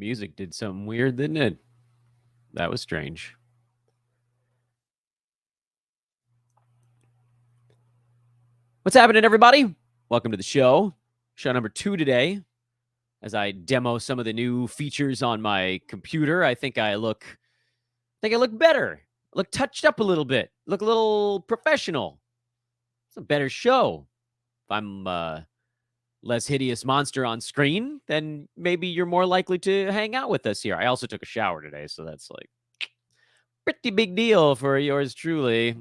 music did something weird, didn't it? That was strange. What's happening, everybody? Welcome to the show. Show number 2 today. As I demo some of the new features on my computer, I think I look better. I look touched up a little bit. Look a little professional. It's a better show. If I'm less hideous monster on screen, then maybe you're more likely to hang out with us here. I also took a shower today, so that's like pretty big deal for yours truly.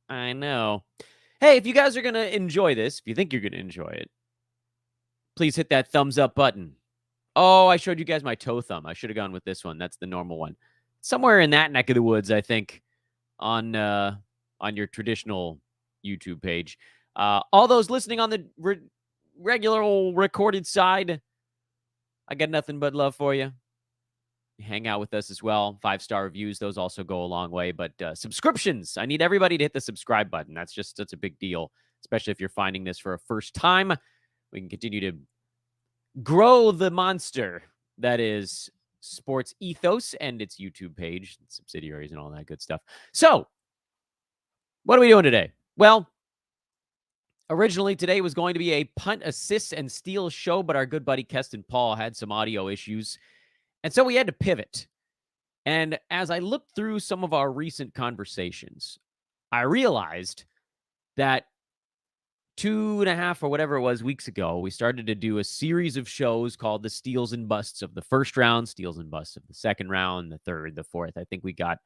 I know. Hey, if you guys are going to enjoy this, if you think you're going to enjoy it, please hit that thumbs up button. Oh, I showed you guys my toe thumb. I should have gone with this one. That's the normal one. Somewhere in that neck of the woods, I think, on your traditional YouTube page. All those listening on the regular old recorded side, I got nothing but love for you. Hang out with us as well. 5-star reviews, those also go a long way. But subscriptions, I need everybody to hit the subscribe button. That's a big deal, especially if you're finding this for a first time. We can continue to grow the monster that is Sports Ethos and its YouTube page, subsidiaries, and all that good stuff. So, what are we doing today? Well, originally today was going to be a punt, assists, and steals show, but our good buddy Keston Paul had some audio issues. And so we had to pivot. And as I looked through some of our recent conversations, I realized that 2.5 or whatever it was weeks ago, we started to do a series of shows called the Steals and Busts of the first round, Steals and Busts of the second round, the third, the fourth. I think we got,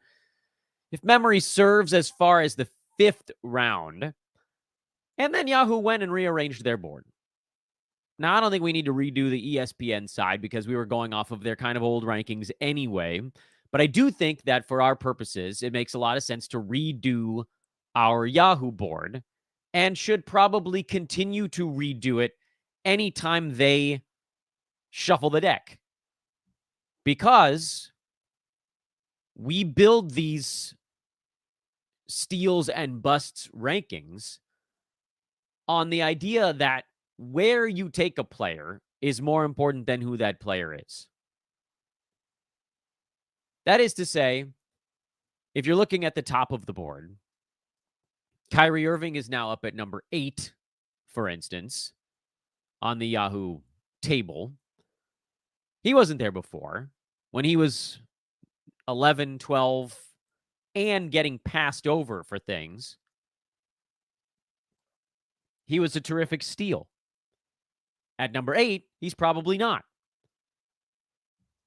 if memory serves, as far as the 5th round. And then Yahoo went and rearranged their board. Now, I don't think we need to redo the ESPN side because we were going off of their kind of old rankings anyway. But I do think that for our purposes, it makes a lot of sense to redo our Yahoo board and should probably continue to redo it anytime they shuffle the deck. Because we build these steals and busts rankings on the idea that where you take a player is more important than who that player is. That is to say, if you're looking at the top of the board, Kyrie Irving is now up at number 8, for instance, on the Yahoo table. He wasn't there before. When he was 11, 12, and getting passed over for things, he was a terrific steal. At number 8, he's probably not.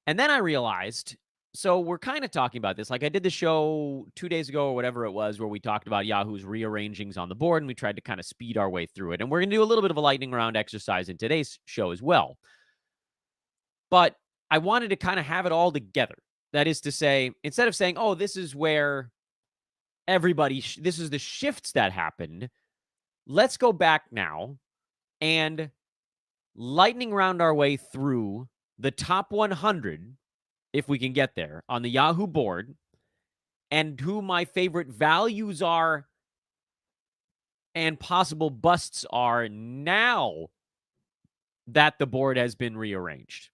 And then I realized, so we're kind of talking about this. Like I did the show 2 days ago or whatever it was where we talked about Yahoo's rearrangings on the board and we tried to kind of speed our way through it. And we're going to do a little bit of a lightning round exercise in today's show as well. But I wanted to kind of have it all together. That is to say, instead of saying, oh, this is where everybody, this is the shifts that happened, let's go back now and lightning round our way through the top 100, if we can get there, on the Yahoo board, and who my favorite values are and possible busts are now that the board has been rearranged.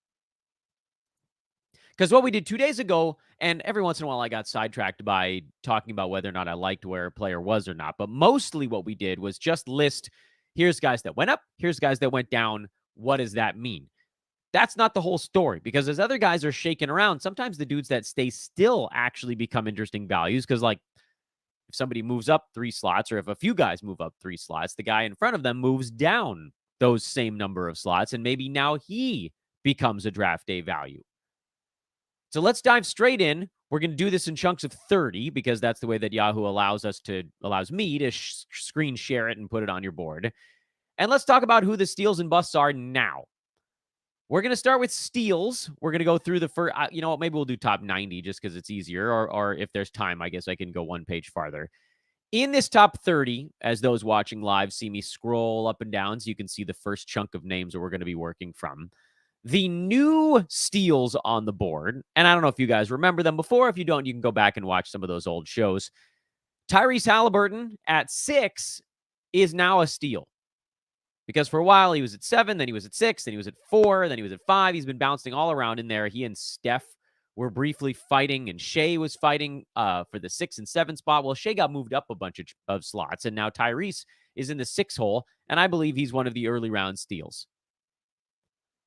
Because what we did 2 days ago, and every once in a while I got sidetracked by talking about whether or not I liked where a player was or not, but mostly what we did was just list, here's guys that went up, here's guys that went down. What does that mean? That's not the whole story, because as other guys are shaking around, sometimes the dudes that stay still actually become interesting values. Because, like, if somebody moves up 3 slots, or if a few guys move up 3 slots, the guy in front of them moves down those same number of slots, and maybe now he becomes a draft day value. So let's dive straight in. We're going to do this in chunks of 30 because that's the way that Yahoo allows me to screen share it and put it on your board. And let's talk about who the steals and busts are now. We're going to start with steals. We're going to go through the first, you know what, maybe we'll do top 90 just because it's easier. Or if there's time, I guess I can go one page farther. In this top 30, as those watching live see me scroll up and down, so you can see the first chunk of names that we're going to be working from. The new steals on the board, and I don't know if you guys remember them before. If you don't, you can go back and watch some of those old shows. Tyrese Halliburton at 6 is now a steal. Because for a while, he was at 7, then he was at 6, then he was at 4, then he was at 5. He's been bouncing all around in there. He and Steph were briefly fighting, and Shea was fighting for the 6 and 7 spot. Well, Shea got moved up a bunch of slots, and now Tyrese is in the 6 hole, and I believe he's one of the early round steals.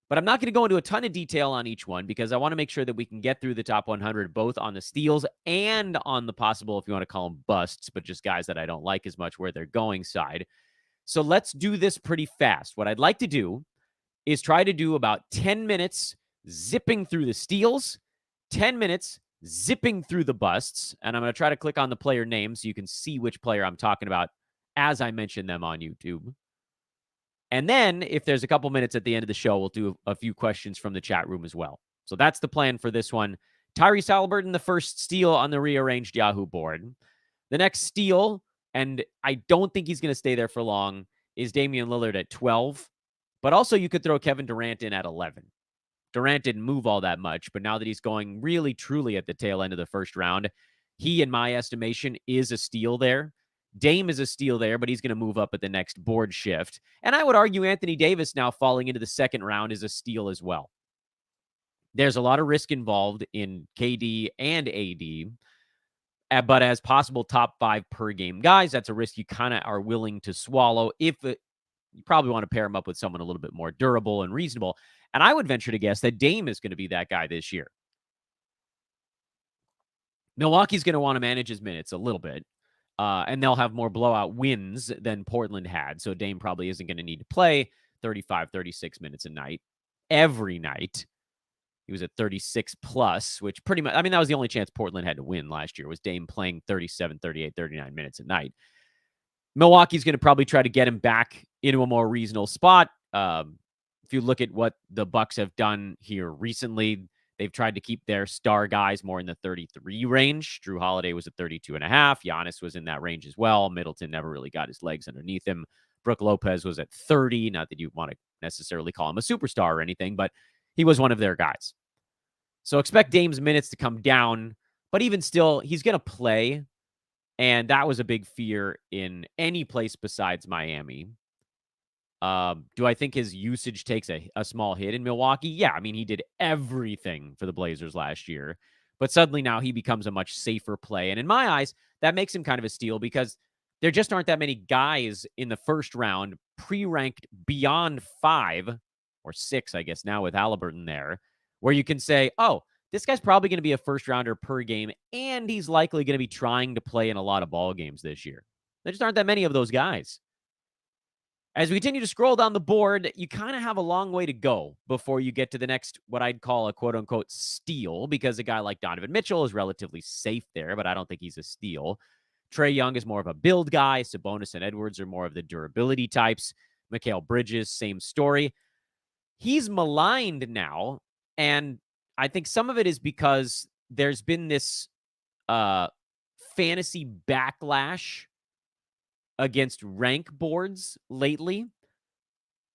But I'm not going to go into a ton of detail on each one because I want to make sure that we can get through the top 100, both on the steals and on the possible, if you want to call them busts, but just guys that I don't like as much where they're going side. So let's do this pretty fast. What I'd like to do is try to do about 10 minutes zipping through the steals, 10 minutes zipping through the busts. And I'm going to try to click on the player name so you can see which player I'm talking about as I mention them on YouTube. And then if there's a couple minutes at the end of the show, we'll do a few questions from the chat room as well. So that's the plan for this one. Tyrese Haliburton, the first steal on the rearranged Yahoo board. The next steal, and I don't think he's going to stay there for long, is Damian Lillard at 12. But also you could throw Kevin Durant in at 11. Durant didn't move all that much, but now that he's going really, truly at the tail end of the first round, he, in my estimation, is a steal there. Dame is a steal there, but he's going to move up at the next board shift. And I would argue Anthony Davis now falling into the second round is a steal as well. There's a lot of risk involved in KD and AD, but as possible top 5 per game guys, that's a risk you kind of are willing to swallow if you probably want to pair him up with someone a little bit more durable and reasonable. And I would venture to guess that Dame is going to be that guy this year. Milwaukee's going to want to manage his minutes a little bit. And they'll have more blowout wins than Portland had. So Dame probably isn't going to need to play 35, 36 minutes a night every night. He was at 36 plus, which pretty much, I mean, that was the only chance Portland had to win last year was Dame playing 37, 38, 39 minutes a night. Milwaukee's going to probably try to get him back into a more reasonable spot. If you look at what the Bucks have done here recently, they've tried to keep their star guys more in the 33 range. Drew Holiday was at 32.5. Giannis was in that range as well. Middleton never really got his legs underneath him. Brook Lopez was at 30. Not that you want to necessarily call him a superstar or anything, but he was one of their guys. So expect Dame's minutes to come down, but even still, he's going to play. And that was a big fear in any place besides Miami. Do I think his usage takes a small hit in Milwaukee? Yeah, I mean, he did everything for the Blazers last year. But suddenly now he becomes a much safer play. And in my eyes, that makes him kind of a steal because there just aren't that many guys in the first round pre-ranked beyond 5 or 6, I guess, now with Haliburton there, where you can say, oh, this guy's probably going to be a first rounder per game, and he's likely going to be trying to play in a lot of ball games this year. There just aren't that many of those guys. As we continue to scroll down the board, you kind of have a long way to go before you get to the next, what I'd call a quote-unquote steal, because a guy like Donovan Mitchell is relatively safe there, but I don't think he's a steal. Trae Young is more of a build guy. Sabonis and Edwards are more of the durability types. Mikal Bridges, same story. He's maligned now, and I think some of it is because there's been this fantasy backlash against rank boards lately.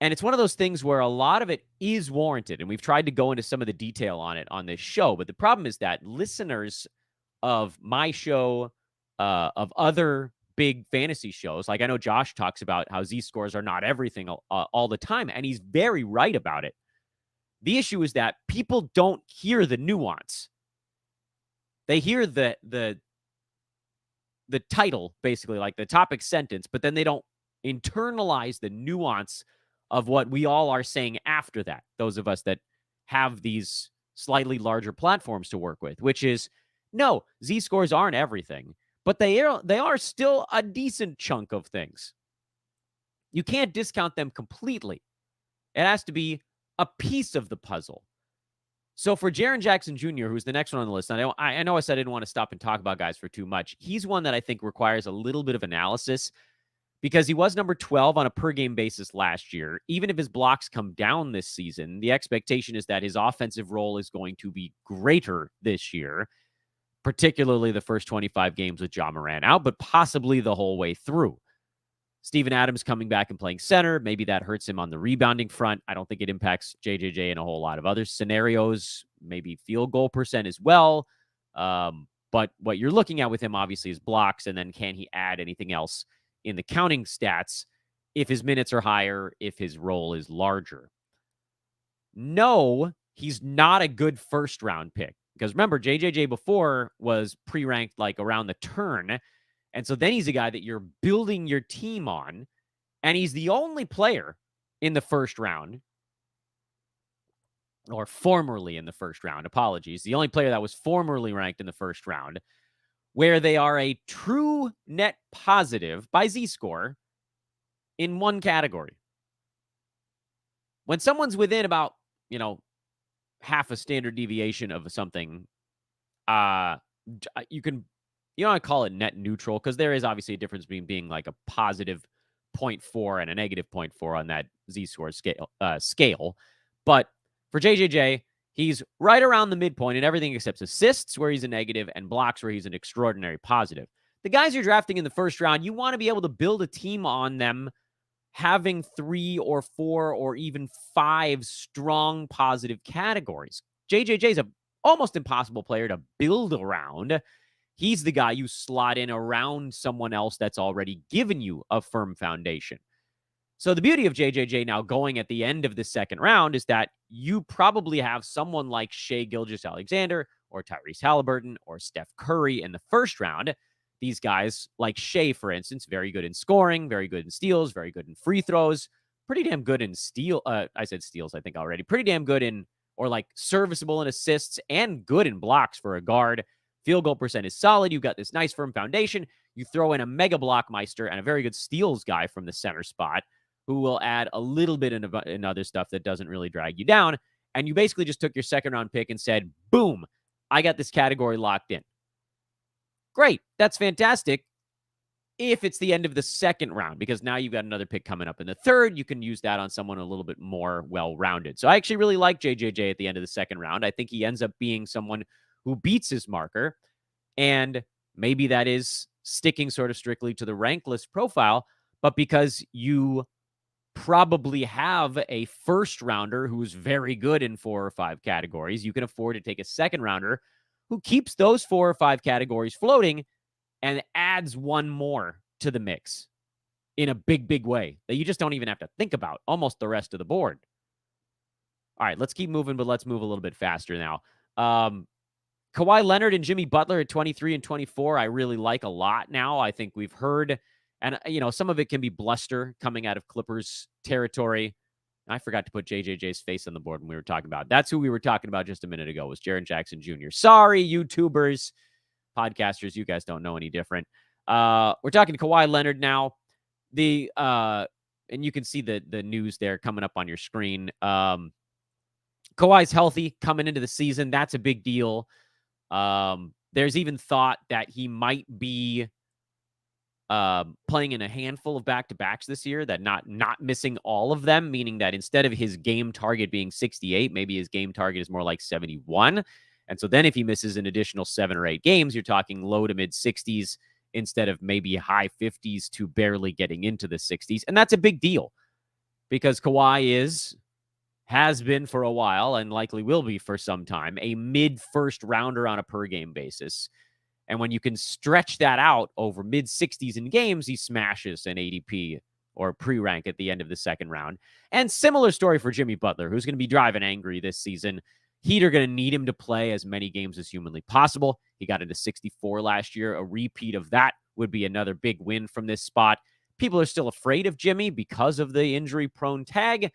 And it's one of those things where a lot of it is warranted. And we've tried to go into some of the detail on it on this show. But the problem is that listeners of my show, of other big fantasy shows, like I know Josh talks about how Z-scores are not everything all the time. And he's very right about it. The issue is that people don't hear the nuance. They hear the title, basically, like the topic sentence, but then they don't internalize the nuance of what we all are saying after that. Those of us that have these slightly larger platforms to work with, which is, no, Z-scores aren't everything, but they are still a decent chunk of things. You can't discount them completely. It has to be a piece of the puzzle. So for Jaren Jackson Jr., who's the next one on the list, and I know I said I didn't want to stop and talk about guys for too much. He's one that I think requires a little bit of analysis because he was number 12 on a per-game basis last year. Even if his blocks come down this season, the expectation is that his offensive role is going to be greater this year, particularly the first 25 games with Ja Morant out, but possibly the whole way through. Steven Adams coming back and playing center. Maybe that hurts him on the rebounding front. I don't think it impacts JJJ in a whole lot of other scenarios. Maybe field goal percent as well. But what you're looking at with him, obviously, is blocks. And then can he add anything else in the counting stats? if his minutes are higher, if his role is larger. No, he's not a good first round pick. Because remember, JJJ before was pre ranked like around the turn. And so then he's a guy that you're building your team on. And he's the only player in the first round, or formerly in the first round, apologies, the only player that was formerly ranked in the first round, where they are a true net positive by Z-score in one category. When someone's within about, half a standard deviation of something, you can, I call it net neutral, because there is obviously a difference between being like a positive 0.4 and a negative 0.4 on that Z-score scale. But for JJJ, he's right around the midpoint in everything except assists, where he's a negative, and blocks, where he's an extraordinary positive. The guys you're drafting in the first round, you want to be able to build a team on them having 3 or 4 or even 5 strong positive categories. JJJ is an almost impossible player to build around. He's the guy you slot in around someone else that's already given you a firm foundation. So the beauty of JJJ now going at the end of the second round is that you probably have someone like Shai Gilgeous-Alexander or Tyrese Halliburton or Steph Curry in the first round. These guys, like Shai, for instance, very good in scoring, very good in steals, very good in free throws, pretty damn good in I said steals, I think already. Pretty damn good in, or like serviceable in assists and good in blocks for a guard. Field goal percent is solid. You've got this nice firm foundation. You throw in a mega blockmeister and a very good steals guy from the center spot, who will add a little bit in other stuff that doesn't really drag you down. And you basically just took your second round pick and said, boom, I got this category locked in. Great. That's fantastic. If it's the end of the second round, because now you've got another pick coming up in the third, you can use that on someone a little bit more well-rounded. So I actually really like JJJ at the end of the second round. I think he ends up being someone who beats his marker. And maybe that is sticking sort of strictly to the rank list profile, but because you probably have a first rounder who's very good in 4 or 5 categories, you can afford to take a second rounder who keeps those 4 or 5 categories floating and adds one more to the mix in a big, big way that you just don't even have to think about almost the rest of the board. All right, let's keep moving, but let's move a little bit faster now. Kawhi Leonard and Jimmy Butler at 23 and 24, I really like a lot now. I think we've heard, and some of it can be bluster coming out of Clippers territory. I forgot to put JJJ's face on the board when we were talking about. That's who we were talking about just a minute ago, was Jaren Jackson Jr. Sorry, YouTubers, podcasters, you guys don't know any different. We're talking Kawhi Leonard now. And you can see the news there coming up on your screen. Kawhi's healthy coming into the season. That's a big deal. There's even thought that he might be playing in a handful of back-to-backs this year, that not missing all of them, meaning that instead of his game target being 68, maybe his game target is more like 71. And so then if he misses an additional 7 or 8 games, you're talking low to mid 60s instead of maybe high 50s to barely getting into the 60s. And that's a big deal because Kawhi has been for a while and likely will be for some time a mid-first rounder on a per-game basis. And when you can stretch that out over mid 60s in games, he smashes an ADP or pre-rank at the end of the second round. And similar story for Jimmy Butler, who's going to be driving angry this season. Heat are going to need him to play as many games as humanly possible. He got into 64 last year. A repeat of that would be another big win from this spot. People are still afraid of Jimmy because of the injury-prone tag.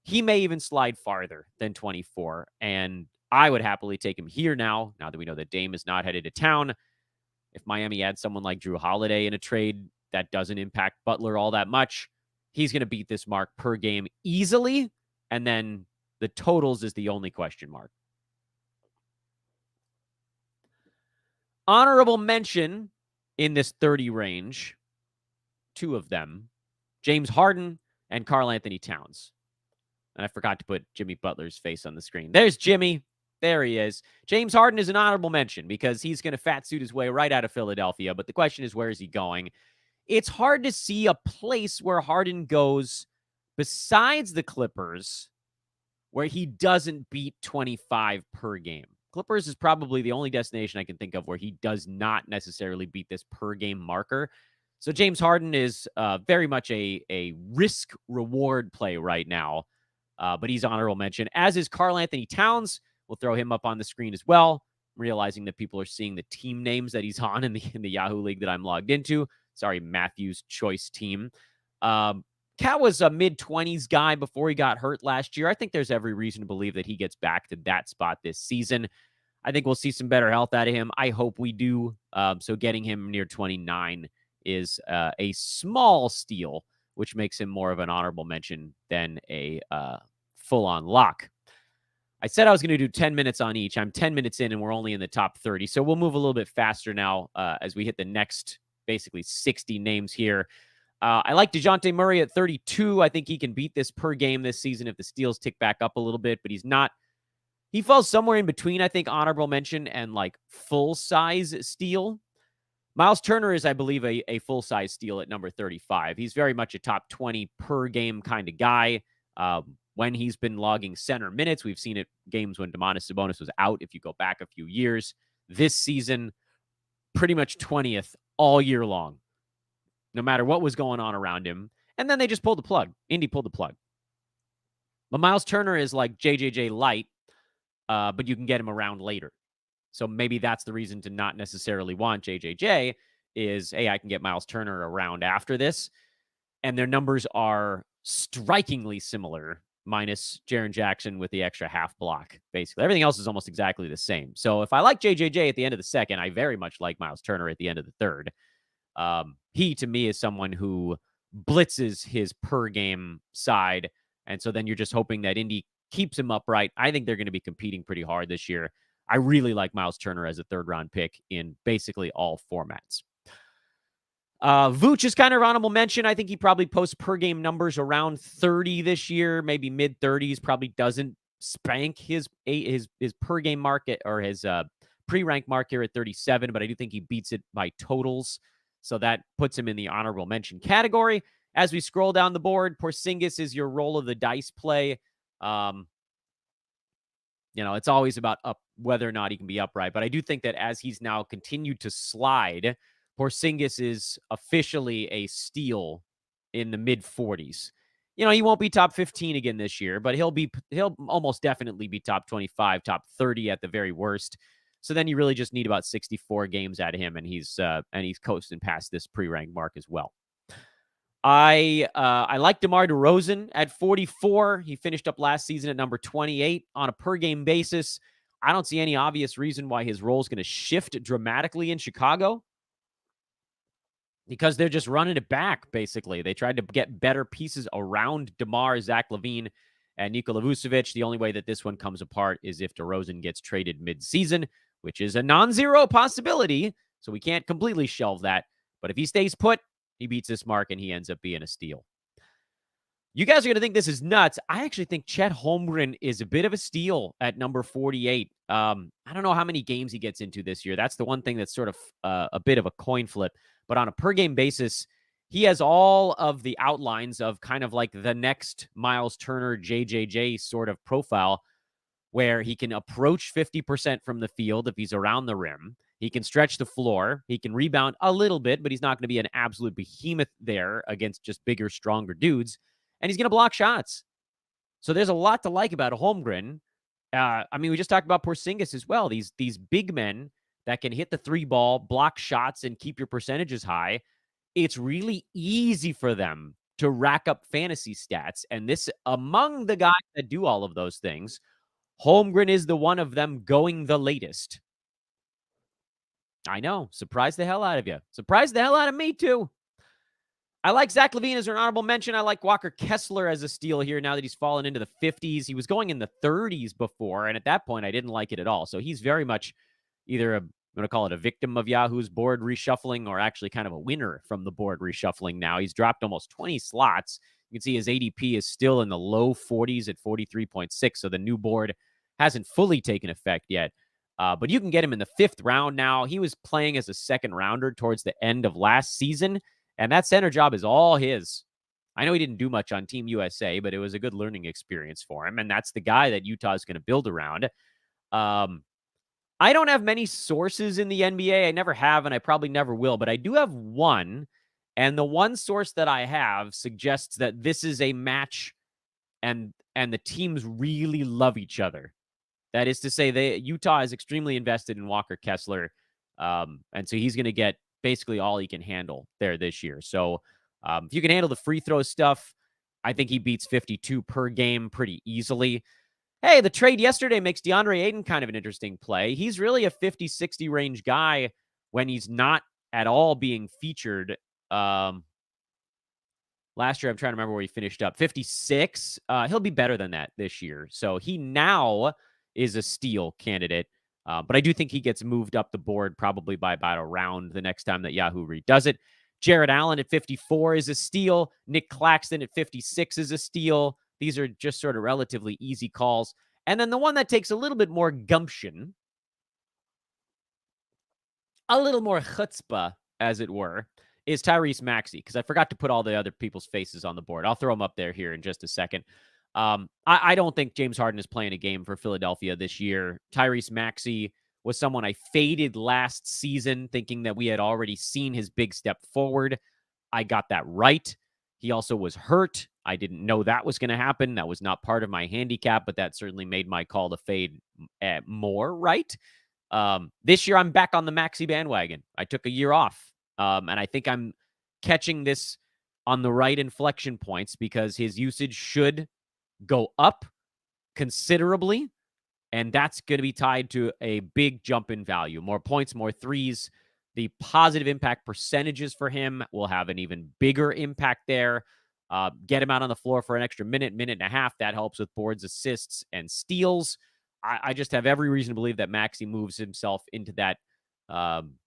He may even slide farther than 24. And I would happily take him here now that we know that Dame is not headed to town. If Miami adds someone like Drew Holiday in a trade that doesn't impact Butler all that much, he's going to beat this mark per game easily. And then the totals is the only question mark. Honorable mention in this 30 range, 2 of them, James Harden and Karl-Anthony Towns. And I forgot to put Jimmy Butler's face on the screen. There's Jimmy. There he is. James Harden is an honorable mention because he's going to fat suit his way right out of Philadelphia. But the question is, where is he going? It's hard to see a place where Harden goes besides the Clippers where he doesn't beat 25 per game. Clippers is probably the only destination I can think of where he does not necessarily beat this per game marker. So James Harden is very much a risk-reward play right now, but he's honorable mention, as is Karl Anthony Towns. We'll throw him up on the screen as well, realizing that people are seeing the team names that he's on in the Yahoo League that I'm logged into. Sorry, Matthew's choice team. Cat was a mid-20s guy before he got hurt last year. I think there's every reason to believe that he gets back to that spot this season. I think we'll see some better health out of him. I hope we do. So getting him near 29 is a small steal, which makes him more of an honorable mention than a full-on lock. I said I was going to do 10 minutes on each. I'm 10 minutes in, and we're only in the top 30. So we'll move a little bit faster now as we hit the next basically 60 names here. I like DeJounte Murray at 32. I think he can beat this per game this season if the steals tick back up a little bit, but he's not. He falls somewhere in between, I think, honorable mention and like full-size steal. Miles Turner is, I believe, a full-size steal at number 35. He's very much a top 20 per game kind of guy. When he's been logging center minutes, we've seen it games when Domantas Sabonis was out, if you go back a few years. This season, pretty much 20th all year long, no matter what was going on around him. And then they just pulled the plug. Indy pulled the plug. But Miles Turner is like JJJ light, but you can get him around later. So maybe that's the reason to not necessarily want JJJ is, hey, I can get Miles Turner around after this. And their numbers are strikingly similar, minus Jaren Jackson with the extra half block, basically. Everything else is almost exactly the same. So if I like JJJ at the end of the second, I very much like Miles Turner at the end of the third. He, to me, is someone who blitzes his per game side. And so then you're just hoping that Indy keeps him upright. I think they're going to be competing pretty hard this year. I really like Miles Turner as a third-round pick in basically all formats. Vooch is kind of honorable mention. I think he probably posts per-game numbers around 30 this year, maybe mid-30s. Probably doesn't spank his per-game market or his pre-rank mark here at 37, but I do think he beats it by totals. So that puts him in the honorable mention category. As we scroll down the board, Porzingis is your roll of the dice play. It's always about whether or not he can be upright. But I do think that as he's now continued to slide, Porzingis is officially a steal in the mid-40s. He won't be top 15 again this year, but he'll almost definitely be top 25, top 30 at the very worst. So then you really just need about 64 games out of him, and he's coasting past this pre-rank mark as well. I like DeMar DeRozan at 44. He finished up last season at number 28 on a per-game basis. I don't see any obvious reason why his role is going to shift dramatically in Chicago because they're just running it back, basically. They tried to get better pieces around DeMar, Zach LaVine, and Nikola Vucevic. The only way that this one comes apart is if DeRozan gets traded mid-season, which is a non-zero possibility, so we can't completely shelve that. But if he stays put, he beats this mark, and he ends up being a steal. You guys are going to think this is nuts. I actually think Chet Holmgren is a bit of a steal at number 48. I don't know how many games he gets into this year. That's the one thing that's sort of a bit of a coin flip. But on a per-game basis, he has all of the outlines of kind of like the next Miles Turner, JJJ sort of profile, where he can approach 50% from the field if he's around the rim. He can stretch the floor. He can rebound a little bit, but he's not going to be an absolute behemoth there against just bigger, stronger dudes. And he's going to block shots. So there's a lot to like about Holmgren. We just talked about Porzingis as well. These big men that can hit the three ball, block shots, and keep your percentages high. It's really easy for them to rack up fantasy stats. And this, among the guys that do all of those things, Holmgren is the one of them going the latest. I know. Surprised the hell out of you. Surprised the hell out of me, too. I like Zach LaVine as an honorable mention. I like Walker Kessler as a steal here now that he's fallen into the 50s. He was going in the 30s before, and at that point, I didn't like it at all. So he's very much either I'm going to call it a victim of Yahoo's board reshuffling or actually kind of a winner from the board reshuffling now. He's dropped almost 20 slots. You can see his ADP is still in the low 40s at 43.6, so the new board hasn't fully taken effect yet. But you can get him in the 5th round now. He was playing as a second rounder towards the end of last season, and that center job is all his. I know he didn't do much on Team USA, but it was a good learning experience for him, and that's the guy that Utah is going to build around. I don't have many sources in the NBA. I never have, and I probably never will, but I do have one, And the one source that I have suggests that this is a match and the teams really love each other. That is to say, Utah is extremely invested in Walker Kessler, and so he's going to get basically all he can handle there this year. So if you can handle the free throw stuff, I think he beats 52 per game pretty easily. Hey, the trade yesterday makes DeAndre Ayton kind of an interesting play. He's really a 50-60 range guy when he's not at all being featured. Last year, I'm trying to remember where he finished up. 56. He'll be better than that this year. So he now is a steal candidate. But I do think he gets moved up the board probably by about a round the next time that Yahoo redoes it. Jared Allen at 54 is a steal. Nick Claxton at 56 is a steal. These are just sort of relatively easy calls. And then the one that takes a little bit more gumption, a little more chutzpah, as it were, is Tyrese Maxey, because I forgot to put all the other people's faces on the board. I'll throw them up there here in just a second. I don't think James Harden is playing a game for Philadelphia this year. Tyrese Maxey was someone I faded last season, thinking that we had already seen his big step forward. I got that right. He also was hurt. I didn't know that was going to happen. That was not part of my handicap, but that certainly made my call to fade more right. This year, I'm back on the Maxey bandwagon. I took a year off, and I think I'm catching this on the right inflection points because his usage should go up considerably, and that's going to be tied to a big jump in value. More points, more threes. The positive impact percentages for him will have an even bigger impact there. Get him out on the floor for an extra minute, minute and a half. That helps with boards, assists, and steals. I just have every reason to believe that Maxey moves himself into that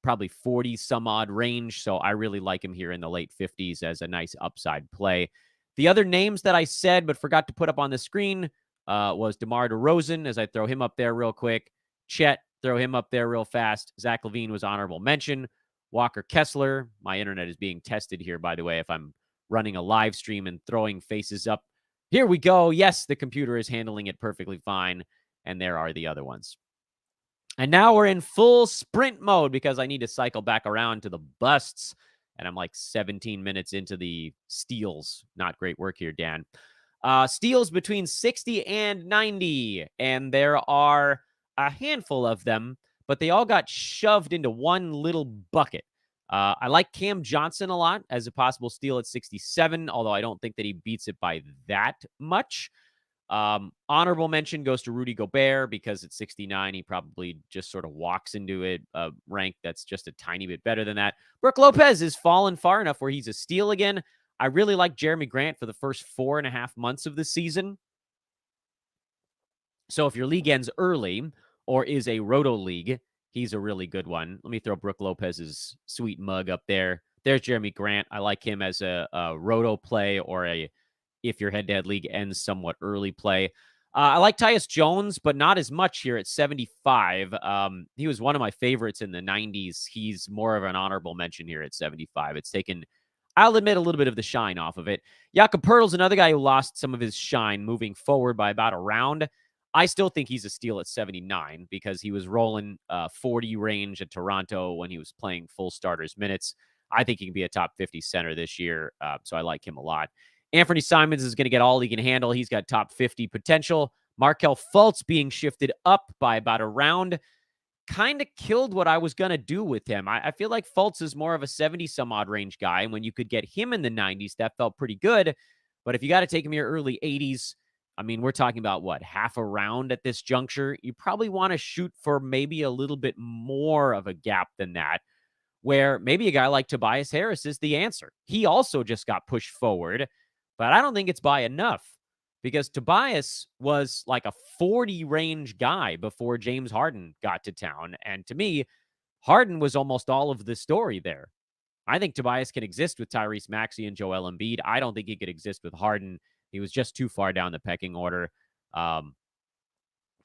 probably 40 some odd range. So I really like him here in the late 50s as a nice upside play. The other names that I said but forgot to put up on the screen was DeMar DeRozan, as I throw him up there real quick. Chet, throw him up there real fast. Zach LaVine was honorable mention. Walker Kessler. My internet is being tested here, by the way, if I'm running a live stream and throwing faces up. Here we go. Yes, the computer is handling it perfectly fine. And there are the other ones. And now we're in full sprint mode because I need to cycle back around to the busts. And I'm like 17 minutes into the steals. Not great work here, Dan. Steals between 60 and 90. And there are a handful of them, but they all got shoved into one little bucket. I like Cam Johnson a lot as a possible steal at 67, although I don't think that he beats it by that much. Honorable mention goes to Rudy Gobert because at 69, he probably just sort of walks into a rank that's just a tiny bit better than that. Brook Lopez has fallen far enough where he's a steal again. I really like Jeremy Grant for the first 4.5 months of the season. So if your league ends early or is a roto league, he's a really good one. Let me throw Brook Lopez's sweet mug up there. There's Jeremy Grant. I like him as a roto play or a if your head-to-head league ends somewhat early play. I like Tyus Jones, but not as much here at 75. He was one of my favorites in the 90s. He's more of an honorable mention here at 75. It's taken, I'll admit, a little bit of the shine off of it. Jakob Poeltl's another guy who lost some of his shine moving forward by about a round. I still think he's a steal at 79 because he was rolling 40 range at Toronto when he was playing full starters minutes. I think he can be a top 50 center this year, so I like him a lot. Anthony Simons is going to get all he can handle. He's got top 50 potential. Markelle Fultz being shifted up by about a round kind of killed what I was going to do with him. I feel like Fultz is more of a 70-some-odd range guy, and when you could get him in the 90s, that felt pretty good. But if you got to take him your early 80s, I mean, we're talking about, what, half a round at this juncture? You probably want to shoot for maybe a little bit more of a gap than that, where maybe a guy like Tobias Harris is the answer. He also just got pushed forward, but I don't think it's by enough because Tobias was like a 40 range guy before James Harden got to town. And to me, Harden was almost all of the story there. I think Tobias can exist with Tyrese Maxey and Joel Embiid. I don't think he could exist with Harden. He was just too far down the pecking order. I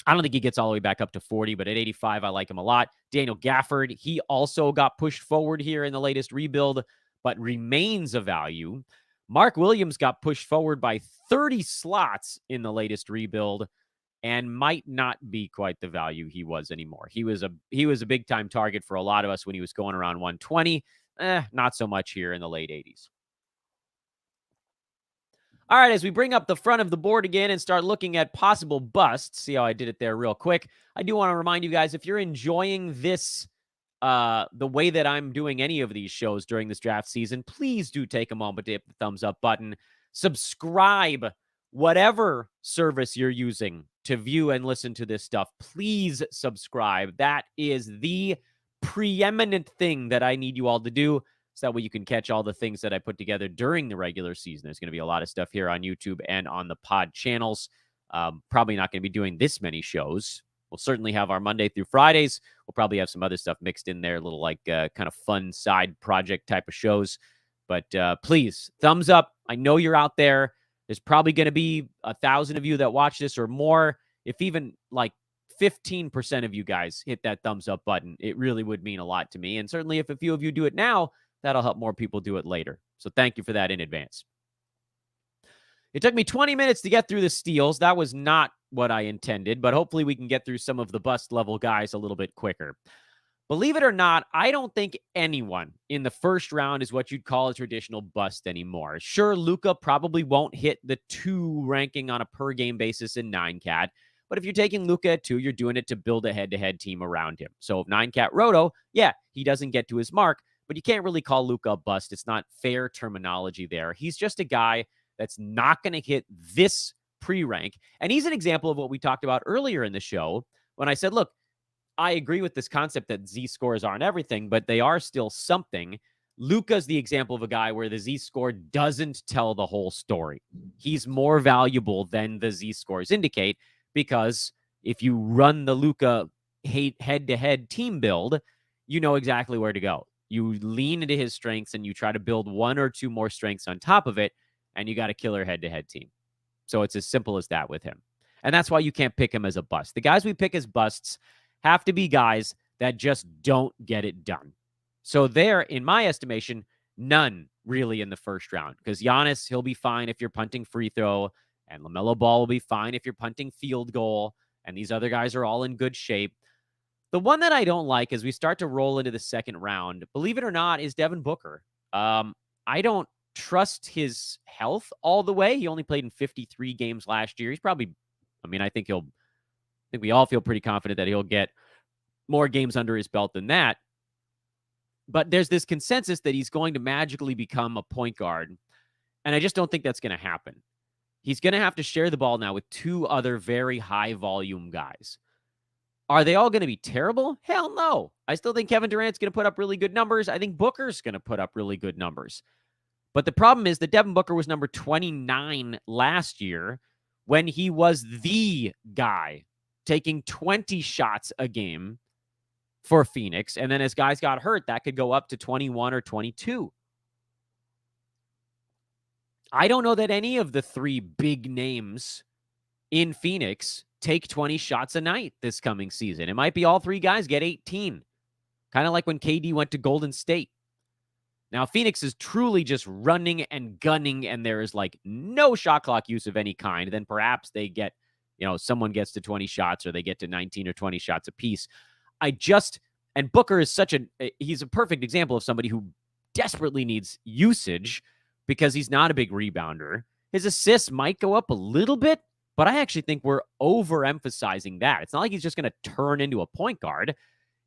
don't think he gets all the way back up to 40, but at 85, I like him a lot. Daniel Gafford, he also got pushed forward here in the latest rebuild, but remains a value. Mark Williams got pushed forward by 30 slots in the latest rebuild and might not be quite the value he was anymore. He was a big-time target for a lot of us when he was going around 120. not so much here in the late 80s. All right, as we bring up the front of the board again and start looking at possible busts, see how I did it there real quick. I do want to remind you guys, if you're enjoying this, the way that I'm doing any of these shows during this draft season, please do take a moment to hit the thumbs up button. Subscribe, whatever service you're using to view and listen to this stuff. Please subscribe. That is the preeminent thing that I need you all to do. So that way you can catch all the things that I put together during the regular season. There's going to be a lot of stuff here on YouTube and on the pod channels. Probably not going to be doing this many shows. We'll certainly have our Monday through Fridays. We'll probably have some other stuff mixed in there, little like kind of fun side project type of shows. But please, thumbs up. I know you're out there. There's probably going to be 1,000 of you that watch this or more. If even like 15% of you guys hit that thumbs up button, it really would mean a lot to me. And certainly if a few of you do it now, that'll help more people do it later. So thank you for that in advance. It took me 20 minutes to get through the steals. That was not what I intended, but hopefully we can get through some of the bust level guys a little bit quicker. Believe it or not, I don't think anyone in the first round is what you'd call a traditional bust anymore. Sure, Luka probably won't hit the 2 ranking on a per game basis in 9-cat, but if you're taking Luka at 2, you're doing it to build a head-to-head team around him. So 9-cat Roto, yeah, he doesn't get to his mark, but you can't really call Luka a bust. It's not fair terminology there. He's just a guy that's not going to hit this pre-rank. And he's an example of what we talked about earlier in the show when I said, look, I agree with this concept that Z scores aren't everything, but they are still something. Luka's the example of a guy where the Z score doesn't tell the whole story. He's more valuable than the Z scores indicate because if you run the Luka head-to-head team build, you know exactly where to go. You lean into his strengths and you try to build 1 or 2 more strengths on top of it, and you got a killer head-to-head team. So it's as simple as that with him. And that's why you can't pick him as a bust. The guys we pick as busts have to be guys that just don't get it done. So there, in my estimation, none really in the first round. Because Giannis, he'll be fine if you're punting free throw, and LaMelo Ball will be fine if you're punting field goal, and these other guys are all in good shape. The one that I don't like as we start to roll into the second round, believe it or not, is Devin Booker. I don't trust his health all the way. He only played in 53 games last year. He's probably, I think we all feel pretty confident that he'll get more games under his belt than that. But there's this consensus that he's going to magically become a point guard. And I just don't think that's going to happen. He's going to have to share the ball now with 2 other very high volume guys. Are they all going to be terrible? Hell no. I still think Kevin Durant's going to put up really good numbers. I think Booker's going to put up really good numbers. But the problem is that Devin Booker was number 29 last year when he was the guy taking 20 shots a game for Phoenix. And then as guys got hurt, that could go up to 21 or 22. I don't know that any of the 3 big names in Phoenix take 20 shots a night this coming season. It might be all 3 guys get 18. Kind of like when KD went to Golden State. Now, Phoenix is truly just running and gunning, and there is like no shot clock use of any kind. Then perhaps they get, someone gets to 20 shots or they get to 19 or 20 shots apiece. And Booker is he's a perfect example of somebody who desperately needs usage because he's not a big rebounder. His assists might go up a little bit, but I actually think we're overemphasizing that. It's not like he's just going to turn into a point guard.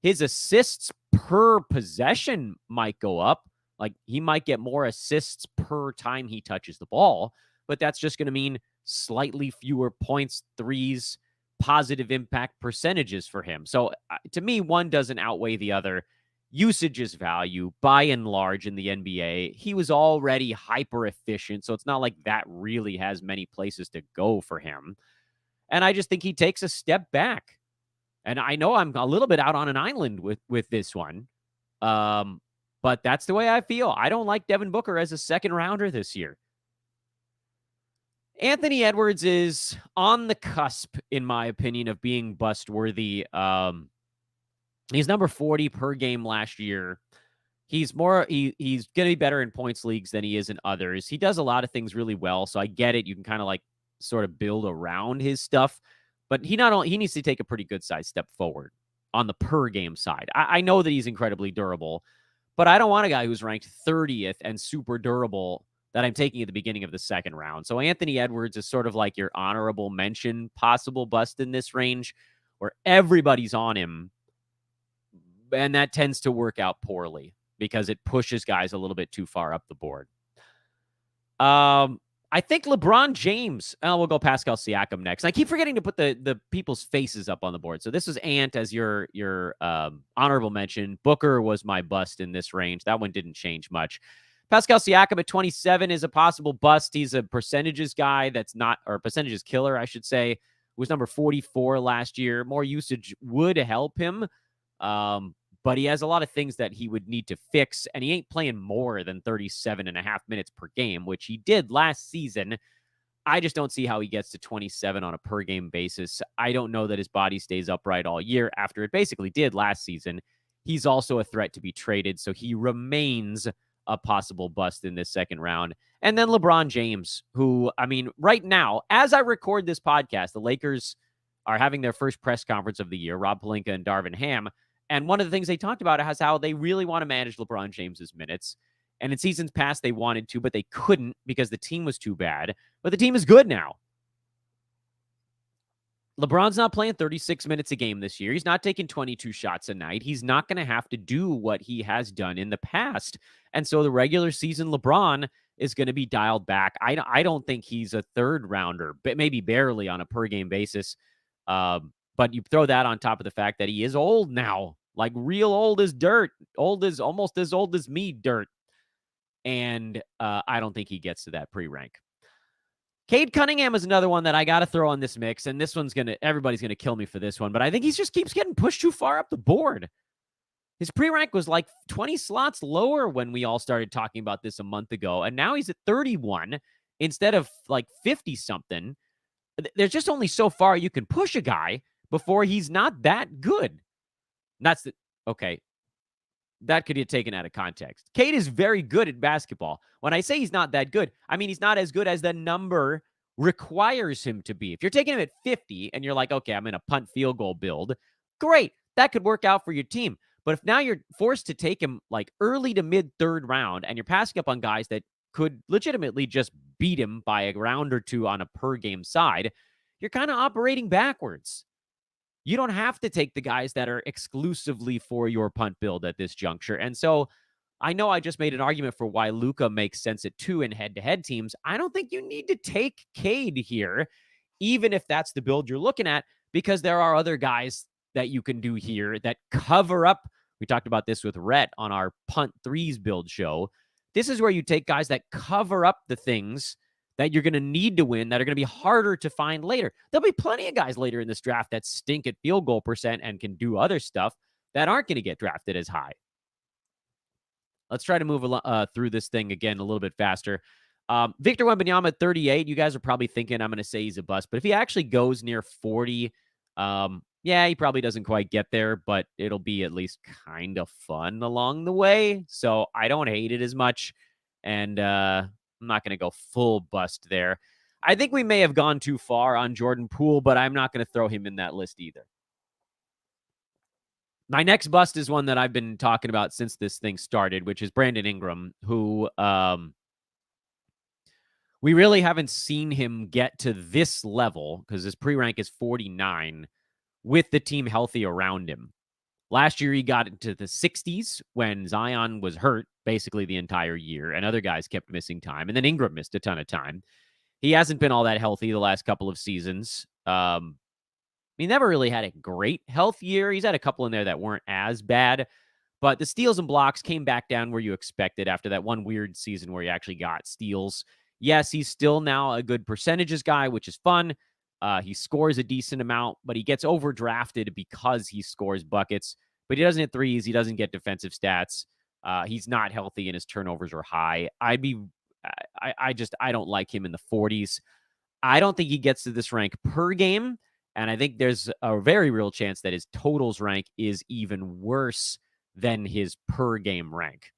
His assists per possession might go up. Like he might get more assists per time he touches the ball, but that's just going to mean slightly fewer points, threes, positive impact percentages for him. So to me, one doesn't outweigh the other. Usage is value by and large in the NBA. He was already hyper efficient, so it's not like that really has many places to go for him. And I just think he takes a step back. And I know I'm a little bit out on an island with this one. But that's the way I feel. I don't like Devin Booker as a second rounder this year. Anthony Edwards is on the cusp, in my opinion, of being bust worthy. He's number 40 per game last year. He's going to be better in points leagues than he is in others. He does a lot of things really well, so I get it. You can kind of like sort of build around his stuff, but he needs to take a pretty good size step forward on the per game side. I know that he's incredibly durable, But I don't want a guy who's ranked 30th and super durable that I'm taking at the beginning of the second round. So Anthony Edwards is sort of like your honorable mention possible bust in this range where everybody's on him. And that tends to work out poorly because it pushes guys a little bit too far up the board. I think LeBron James. We'll go Pascal Siakam next. I keep forgetting to put the people's faces up on the board. So this was Ant as your honorable mention. Booker was my bust in this range. That one didn't change much. Pascal Siakam at 27 is a possible bust. He's a percentages guy that's not, or percentages killer, I should say. Was number 44 last year. More usage would help him. But he has a lot of things that he would need to fix, and he ain't playing more than 37.5 minutes per game, which he did last season. I just don't see how he gets to 27 on a per-game basis. I don't know that his body stays upright all year after it basically did last season. He's also a threat to be traded, so he remains a possible bust in this second round. And then LeBron James, who, I mean, right now, as I record this podcast, the Lakers are having their first press conference of the year, Rob Pelinka and Darvin Ham. And one of the things they talked about is how they really want to manage LeBron James's minutes. And in seasons past, they wanted to, but they couldn't because the team was too bad. But the team is good now. LeBron's not playing 36 minutes a game this year. He's not taking 22 shots a night. He's not going to have to do what he has done in the past. And so the regular season LeBron is going to be dialed back. I don't think he's a third rounder, but maybe barely on a per game basis. But you throw that on top of the fact that he is old now, like real old as dirt, old as almost as old as me dirt. And I don't think he gets to that pre-rank. Cade Cunningham is another one that I got to throw on this mix. And this one's everybody's going to kill me for this one, but I think he just keeps getting pushed too far up the board. His pre-rank was like 20 slots lower when we all started talking about this a month ago. And now he's at 31 instead of like 50 something. There's just only so far you can push a guy before he's not that good. That's okay. That could get taken out of context. Cade is very good at basketball. When I say he's not that good, I mean he's not as good as the number requires him to be. If you're taking him at 50 and you're like, okay, I'm in a punt field goal build, great. That could work out for your team. But if now you're forced to take him like early to mid third round and you're passing up on guys that could legitimately just beat him by a round or two on a per game side, you're kind of operating backwards. You don't have to take the guys that are exclusively for your punt build at this juncture. And so I know I just made an argument for why Luka makes sense at 2 in head-to-head teams. I don't think you need to take Cade here, even if that's the build you're looking at, because there are other guys that you can do here that cover up. We talked about this with Rhett on our punt threes build show. This is where you take guys that cover up the things that you're going to need to win that are going to be harder to find later. There'll be plenty of guys later in this draft that stink at field goal percent and can do other stuff that aren't going to get drafted as high. Let's try to move through this thing again a little bit faster. Victor Wembanyama at 38. You guys are probably thinking I'm going to say he's a bust, but if he actually goes near 40, yeah, he probably doesn't quite get there, but it'll be at least kind of fun along the way. So I don't hate it as much. And I'm not going to go full bust there. I think we may have gone too far on Jordan Poole, but I'm not going to throw him in that list either. My next bust is one that I've been talking about since this thing started, which is Brandon Ingram, who we really haven't seen him get to this level because his pre-rank is 49 with the team healthy around him. Last year, he got into the 60s when Zion was hurt basically the entire year, and other guys kept missing time. And then Ingram missed a ton of time. He hasn't been all that healthy the last couple of seasons. He never really had a great health year. He's had a couple in there that weren't as bad, but the steals and blocks came back down where you expected after that one weird season where he actually got steals. Yes, he's still now a good percentages guy, which is fun. He scores a decent amount, but he gets overdrafted because he scores buckets. But he doesn't hit threes. He doesn't get defensive stats. He's not healthy, and his turnovers are high. I don't like him in the 40s. I don't think he gets to this rank per game, and I think there's a very real chance that his totals rank is even worse than his per game rank.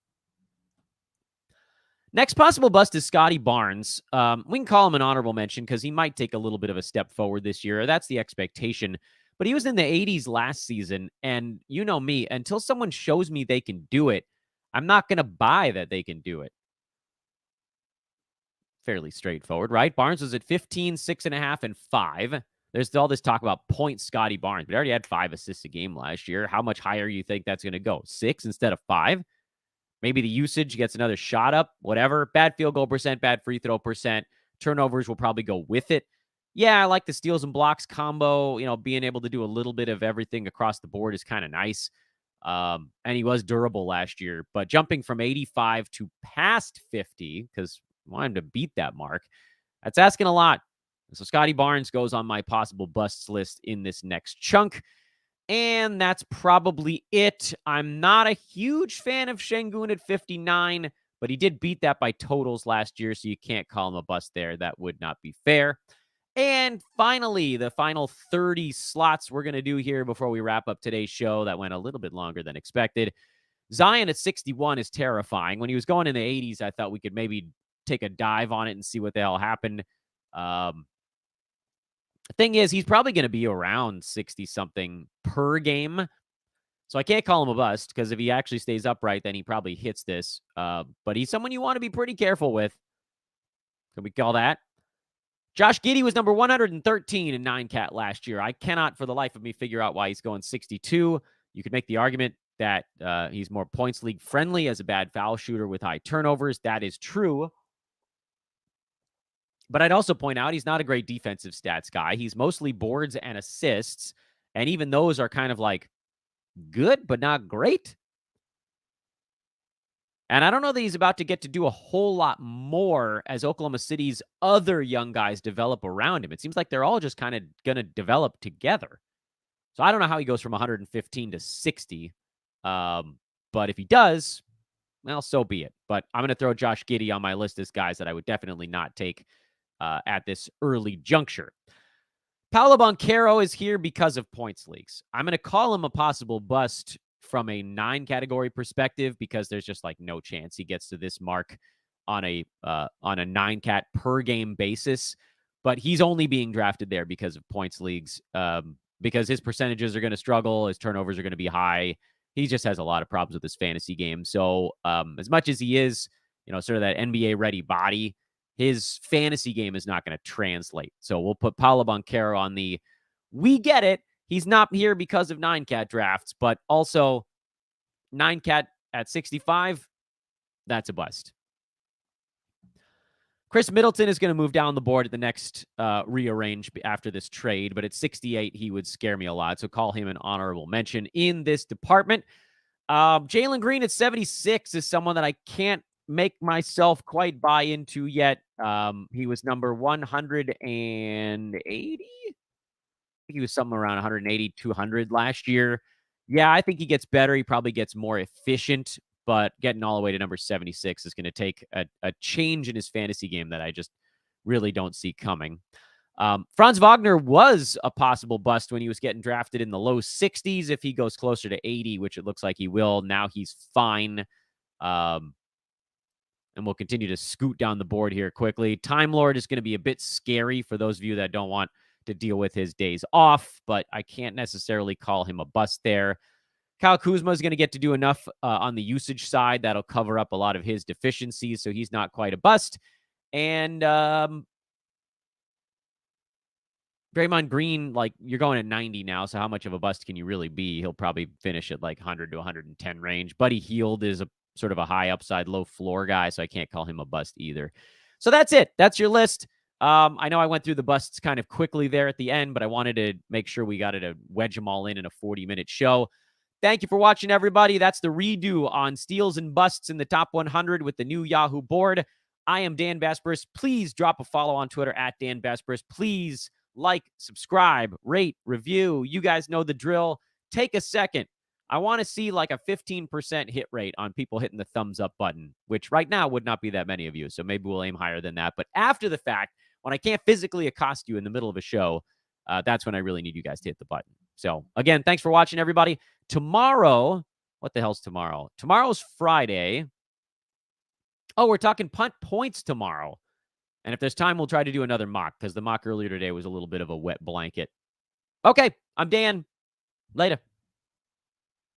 Next possible bust is Scotty Barnes. We can call him an honorable mention because he might take a little bit of a step forward this year. That's the expectation. But he was in the 80s last season, and you know me, until someone shows me they can do it, I'm not going to buy that they can do it. Fairly straightforward, right? Barnes was at 15, 6.5, and 5. There's all this talk about points Scotty Barnes, but he already had 5 assists a game last year. How much higher you think that's going to go? 6 instead of 5? Maybe the usage gets another shot up, whatever. Bad field goal percent, bad free throw percent. Turnovers will probably go with it. Yeah, I like the steals and blocks combo. Being able to do a little bit of everything across the board is kind of nice. And he was durable last year, but jumping from 85 to past 50, because I want him to beat that mark, that's asking a lot. So Scotty Barnes goes on my possible busts list in this next chunk. And that's probably it. I'm not a huge fan of Şengün at 59, but he did beat that by totals last year, so you can't call him a bust there. That would not be fair. And finally, the final 30 slots we're going to do here before we wrap up today's show that went a little bit longer than expected. Zion at 61 is terrifying. When he was going in the 80s, I thought we could maybe take a dive on it and see what the hell happened. The thing is, he's probably going to be around 60-something per game. So I can't call him a bust because if he actually stays upright, then he probably hits this. But he's someone you want to be pretty careful with. Can we call that? Josh Giddey was number 113 in 9-cat last year. I cannot for the life of me figure out why he's going 62. You could make the argument that he's more points league friendly as a bad foul shooter with high turnovers. That is true. But I'd also point out he's not a great defensive stats guy. He's mostly boards and assists. And even those are kind of like good, but not great. And I don't know that he's about to get to do a whole lot more as Oklahoma City's other young guys develop around him. It seems like they're all just kind of going to develop together. So I don't know how he goes from 115 to 60. But if he does, well, so be it. But I'm going to throw Josh Giddey on my list as guys that I would definitely not take at this early juncture. Paolo Banchero is here because of points leagues. I'm going to call him a possible bust from a 9-category perspective because there's just like no chance he gets to this mark on a 9-cat per game basis. But he's only being drafted there because of points leagues, because his percentages are going to struggle, his turnovers are going to be high. He just has a lot of problems with his fantasy game. So as much as he is, sort of that NBA ready body, his fantasy game is not going to translate. So we'll put Paolo Banchero on the, we get it. He's not here because of 9-cat drafts, but also 9-cat at 65, that's a bust. Chris Middleton is going to move down the board at the next rearrange after this trade, but at 68, he would scare me a lot. So call him an honorable mention in this department. Jalen Green at 76 is someone that I can't make myself quite buy into yet. He was number 180. He was somewhere around 180, 200 last year. Yeah, I think he gets better. He probably gets more efficient, but getting all the way to number 76 is going to take a change in his fantasy game that I just really don't see coming. Franz Wagner was a possible bust when he was getting drafted in the low 60s. If he goes closer to 80, which it looks like he will, now he's fine. And we'll continue to scoot down the board here quickly. Time Lord is going to be a bit scary for those of you that don't want to deal with his days off, but I can't necessarily call him a bust there. Kyle Kuzma is going to get to do enough on the usage side that'll cover up a lot of his deficiencies, so he's not quite a bust. And Draymond Green, like, you're going at 90 now, so how much of a bust can you really be? He'll probably finish at like 100 to 110 range. Buddy Hield is a sort of a high upside, low floor guy, so I can't call him a bust either. So that's it. That's your list. I know I went through the busts kind of quickly there at the end, but I wanted to make sure we got to wedge them all in a 40-minute show. Thank you for watching, everybody. That's the redo on steals and busts in the top 100 with the new Yahoo board. I am Dan Basperis. Please drop a follow on Twitter at Dan Basperis. Please like, subscribe, rate, review. You guys know the drill. Take a second. I want to see like a 15% hit rate on people hitting the thumbs up button, which right now would not be that many of you. So maybe we'll aim higher than that. But after the fact, when I can't physically accost you in the middle of a show, that's when I really need you guys to hit the button. So again, thanks for watching, everybody. Tomorrow, what the hell's tomorrow? Tomorrow's Friday. Oh, we're talking punt points tomorrow. And if there's time, we'll try to do another mock because the mock earlier today was a little bit of a wet blanket. Okay, I'm Dan. Later.